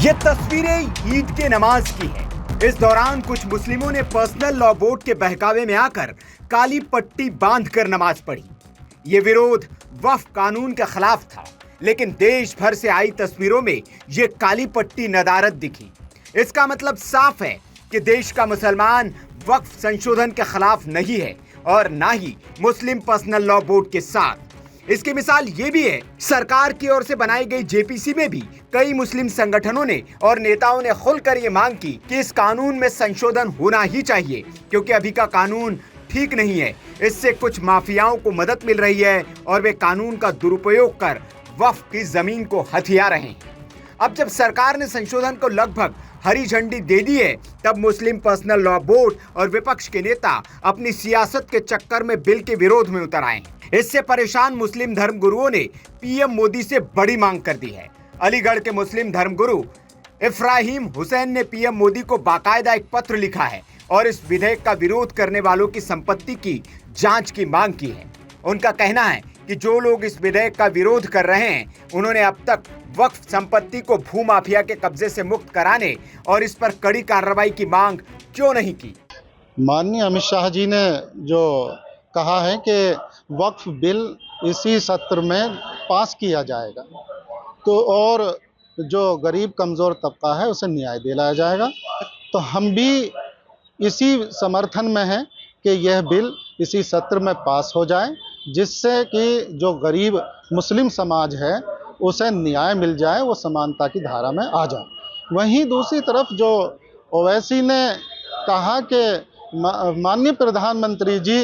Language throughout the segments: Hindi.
ये तस्वीरें ईद के नमाज की है। इस दौरान कुछ मुस्लिमों ने पर्सनल लॉ बोर्ड के बहकावे में आकर काली पट्टी बांधकर नमाज पढ़ी। ये विरोध वक्फ कानून के खिलाफ था, लेकिन देश भर से आई तस्वीरों में ये काली पट्टी नदारत दिखी। इसका मतलब साफ है कि देश का मुसलमान वक्फ संशोधन के खिलाफ नहीं है और ना ही मुस्लिम पर्सनल लॉ बोर्ड के साथ। इसकी मिसाल ये भी है, सरकार की ओर से बनाई गई जेपीसी में भी कई मुस्लिम संगठनों ने और नेताओं ने खुलकर ये मांग की कि इस कानून में संशोधन होना ही चाहिए, क्योंकि अभी का कानून ठीक नहीं है। इससे कुछ माफियाओं को मदद मिल रही है और वे कानून का दुरुपयोग कर वक्फ की जमीन को हथिया रहे हैं। अब जब सरकार ने संशोधन को लगभग हरी झंडी दे दी है, तब मुस्लिम पर्सनल लॉ बोर्ड और विपक्ष के नेता अपनी सियासत के चक्कर में बिल के विरोध में उतर आए हैं। इससे परेशान मुस्लिम धर्मगुरुओं ने पीएम मोदी से बड़ी मांग कर दी है। अलीगढ़ के मुस्लिम धर्मगुरु इफ्राहिम हुसैन ने पीएम मोदी को बाकायदा एक पत्र लिखा है और इस विधेयक का विरोध करने वालों की संपत्ति की जांच की मांग की है। उनका कहना है कि जो लोग इस विधेयक का विरोध कर रहे हैं, उन्होंने अब तक वक्फ संपत्ति को भूमाफिया के कब्जे से मुक्त कराने और इस पर कड़ी कार्रवाई की मांग क्यों नहीं की। माननीय अमित शाह जी ने जो कहा है कि वक्फ बिल इसी सत्र में पास किया जाएगा, तो और जो गरीब कमज़ोर तबका है उसे न्याय दिलाया जाएगा, तो हम भी इसी समर्थन में हैं कि यह बिल इसी सत्र में पास हो जाए, जिससे कि जो गरीब मुस्लिम समाज है उसे न्याय मिल जाए, वो समानता की धारा में आ जाए। वहीं दूसरी तरफ जो ओवैसी ने कहा कि माननीय प्रधानमंत्री जी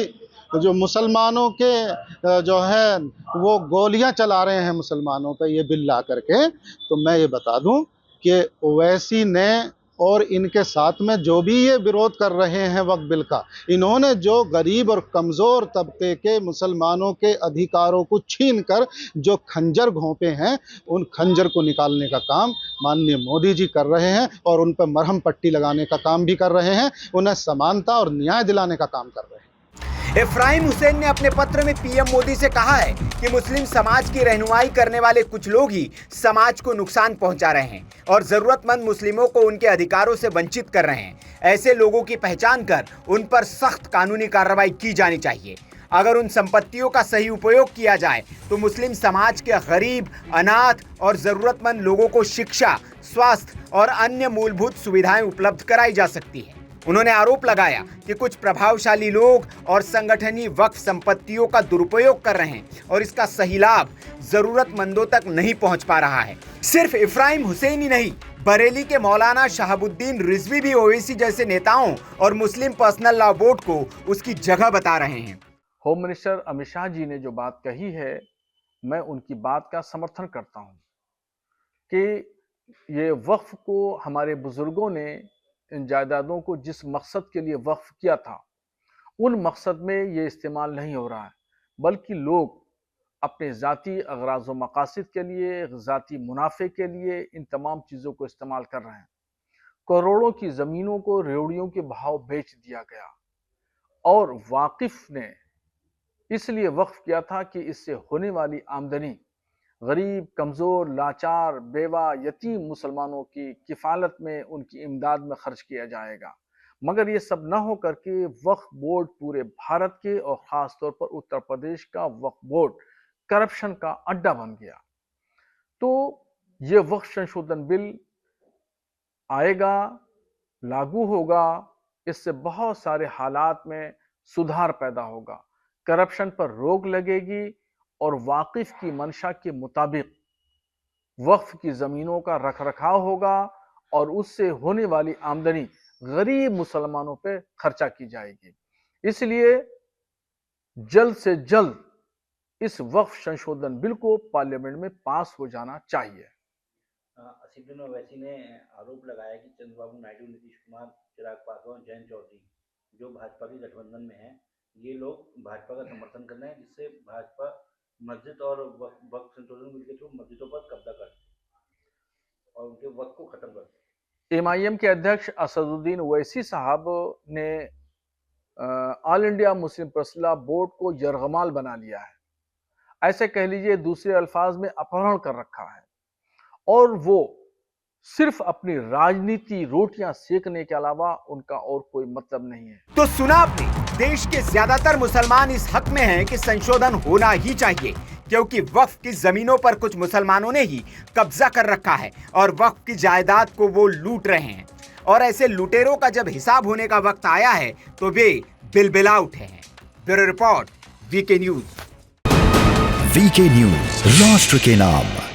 जो मुसलमानों के जो है वो गोलियां चला रहे हैं मुसलमानों पे ये बिल ला करके, तो मैं ये बता दूं कि ओवैसी ने और इनके साथ में जो भी ये विरोध कर रहे हैं वक्फ बिल का, इन्होंने जो गरीब और कमज़ोर तबके के मुसलमानों के अधिकारों को छीनकर जो खंजर घोंपे हैं, उन खंजर को निकालने का काम माननीय मोदी जी कर रहे हैं और उन पर मरहम पट्टी लगाने का काम भी कर रहे हैं, उन्हें समानता और न्याय दिलाने का काम कर रहे हैं। इफ्राहिम हुसैन ने अपने पत्र में पीएम मोदी से कहा है कि मुस्लिम समाज की रहनुमाई करने वाले कुछ लोग ही समाज को नुकसान पहुंचा रहे हैं और जरूरतमंद मुस्लिमों को उनके अधिकारों से वंचित कर रहे हैं। ऐसे लोगों की पहचान कर उन पर सख्त कानूनी कार्रवाई की जानी चाहिए। अगर उन संपत्तियों का सही उपयोग किया जाए तो मुस्लिम समाज के गरीब, अनाथ और जरूरतमंद लोगों को शिक्षा, स्वास्थ्य और अन्य मूलभूत सुविधाएं उपलब्ध कराई जा सकती है। उन्होंने आरोप लगाया कि कुछ प्रभावशाली लोग और संगठन ही वक्फ संपत्तियों का दुरुपयोग कर रहे हैं और इसका सही लाभ जरूरतमंदों तक नहीं पहुंच पा रहा है। सिर्फ इफ्राहिम हुसैन ही नहीं, बरेली के मौलाना शहाबुद्दीन रिजवी भी ओवैसी जैसे नेताओं और मुस्लिम पर्सनल लॉ बोर्ड को उसकी जगह बता रहे हैं। होम मिनिस्टर अमित शाह जी ने जो बात कही है, मैं उनकी बात का समर्थन करता हूं कि ये वक्फ को हमारे बुजुर्गों ने इन जायदादों को जिस मकसद के लिए वक्फ किया था, उन मकसद में ये इस्तेमाल नहीं हो रहा है, बल्कि लोग अपने ज़ाती अगराज़ व मकासद के लिए, ज़ाती मुनाफे के लिए इन तमाम चीज़ों को इस्तेमाल कर रहे हैं। करोड़ों की ज़मीनों को रेवड़ियों के भाव बेच दिया गया और वाकिफ ने इसलिए वक्फ किया था कि इससे होने वाली आमदनी गरीब, कमज़ोर, लाचार, बेवा, यतीम मुसलमानों की किफ़ालत में, उनकी इमदाद में खर्च किया जाएगा। मगर ये सब न हो करके वक्फ बोर्ड पूरे भारत के और ख़ास तौर पर उत्तर प्रदेश का वक्फ बोर्ड करप्शन का अड्डा बन गया। तो ये वक्फ संशोधन बिल आएगा, लागू होगा, इससे बहुत सारे हालात में सुधार पैदा होगा, करप्शन पर रोक लगेगी और वाकिफ की मंशा के मुताबिक वक्फ की ज़मीनों का रखरखाव होगा और उससे होने वाली आमदनी गरीब मुसलमानों पे खर्चा की जाएगी। इसलिए जल्द से जल्द इस वक्फ संशोधन बिल को पार्लियामेंट में पास हो जाना चाहिए। असीम ओवैसी ने आरोप लगाया कि चंद्रबाबू नायडू, नीतीश कुमार, चिराग पासवान, जयंत चौधरी जो भाजपा के गठबंधन में हैं, ये लोग भाजपा का समर्थन कर रहे हैं, जिससे भाजपा मस्जिद और वक्फ संशोधन बिल के थ्रू मस्जिदों पर कब्जा करते और उनके वक्फ को खत्म करते। एमआईएम के अध्यक्ष असदुद्दीन ओवैसी साहब ने all India Muslim personal law board को यरगमाल बना लिया है, ऐसे कह लीजिए, दूसरे अल्फाज में अपहरण कर रखा है और वो सिर्फ अपनी राजनीति रोटियां सेकने के अलावा उनका और कोई मतलब नहीं है। तो सुना आपने, देश के ज्यादातर मुसलमान इस हक में हैं कि संशोधन होना ही चाहिए, क्योंकि वक्फ की जमीनों पर कुछ मुसलमानों ने ही कब्जा कर रखा है और वक्फ की जायदाद को वो लूट रहे हैं। और ऐसे लुटेरों का जब हिसाब होने का वक्त आया है तो वे बिलबिला उठे हैं। Bureau report, VK news. VK news, राष्ट्र के नाम।